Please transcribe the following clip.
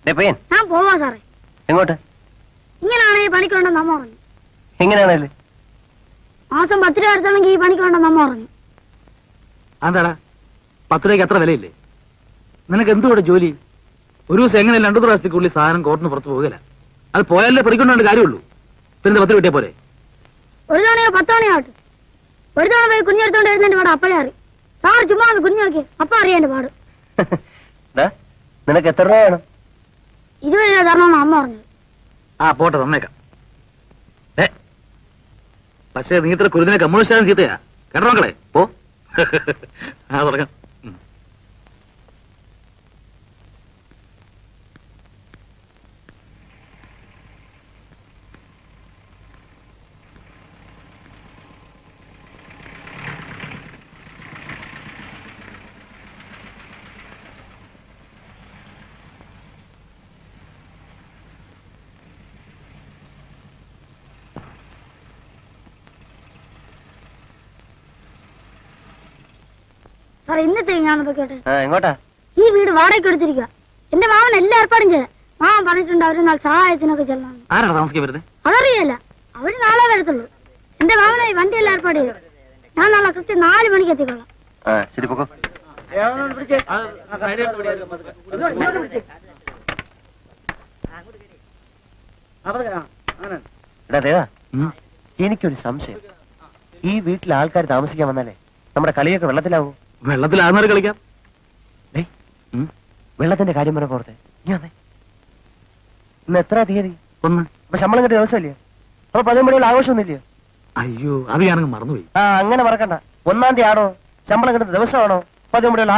ഞാൻ പോവാ സാറേ. എങ്ങോട്ട്? ഇങ്ങനെയാണ് ഈ പണിക്ക് വേണ്ടെന്ന് അമ്മ പറഞ്ഞു. എങ്ങനെയാണല്ലേ? മാസം 10 രൂപ എടുത്തണമെങ്കിൽ ഈ പണിക്ക് വേണ്ടെന്ന് അമ്മ പറഞ്ഞു. അതാടാ 10 രൂപയ്ക്ക് അത്ര വിലയില്ലേ? നിനക്ക് എന്തുകൂടെ ജോലി? ഒരു ദിവസം എങ്ങനെ 2 പ്രാവശ്യത്തിനുള്ളിൽ സാധനം കോർട്ടിന് പുറത്ത് പോകില്ല. അത് പോയാലേ പറിക്കൊണ്ടേ കാര്യമുള്ളൂ. പിന്നെ 10 കിട്ടിയാ പോരെ? ഒരു തവണയോ 10 തവണയാവട്ടെ. ഒരു തവണ പോയി കുഞ്ഞെടുത്തോണ്ട് വരുന്നതിന്റെ പാട് അപ്പഴേ അറിയും. സാർ ചുമ്മാ ഒന്ന് കുഞ്ഞു നോക്കി അപ്പ അറിയാൻ പാട്. നിനക്ക് എത്ര രൂപ വേണം? 20 രൂപ തരണമെന്ന് അമ്മ പറഞ്ഞത്. ആ പോട്ടെ, തന്നേക്കാം. പക്ഷേ നീ ഇത്ര കുരുതിനെ കമ്മ്യൂണിസ്റ്റ് ചീത്തയാ കേട്ടോ മക്കളെ. പോ. ആ തുടങ്ങാം. സാർ ഇന്നത്തെ ഞാൻ പോയിക്കോട്ടെ. എങ്ങോട്ടാ? ഈ വീട് വാടകയ്ക്ക് എടുത്തിരിക്കുക. എന്റെ മാമൻ എല്ലാ ഏർപ്പാടും ചെയ്ത. മാമൻ പറഞ്ഞിട്ടുണ്ട് അവര് നാളെ സഹായത്തിനൊക്കെ ചെല്ലണം. ആരാണ് താമസിക്കാൻ വരുന്നത്? അതറിയല്ല. അവര് നാളെ വരത്തുള്ളൂ. എന്റെ മാമനായി വണ്ടിയെല്ലാം ഏർപ്പാട് ചെയ്തു. ഞാൻ നാളെ കൃത്യം 4 മണിക്ക് എത്തിക്കൊള്ളാം. ശരി പോക്കോ. എനിക്കൊരു സംശയം. ഈ വീട്ടിൽ ആൾക്കാർ താമസിക്കാൻ വന്നാലേ നമ്മുടെ കളിയൊക്കെ വെള്ളത്തിലാവൂ? വെള്ളത്തിലാകുന്നവർ കളിക്കാം. വെള്ളത്തിന്റെ കാര്യം പറഞ്ഞ പോർത്തെ ഇന്ന് എത്ര തീയതി? 1. അപ്പൊ ശമ്പളം കിട്ടിയ ദിവസമല്ലയോ? അപ്പൊ 11 മണിയുള്ള ആഘോഷമൊന്നുമില്ലയോ? അയ്യോ, അത് ഞാനങ്ങ് മറന്നുപോയി. അങ്ങനെ മറക്കണ്ട. 1-ാം തീയതി ആണോ ശമ്പളം കിട്ടുന്ന ദിവസമാണോ 11 മണിയുള്ള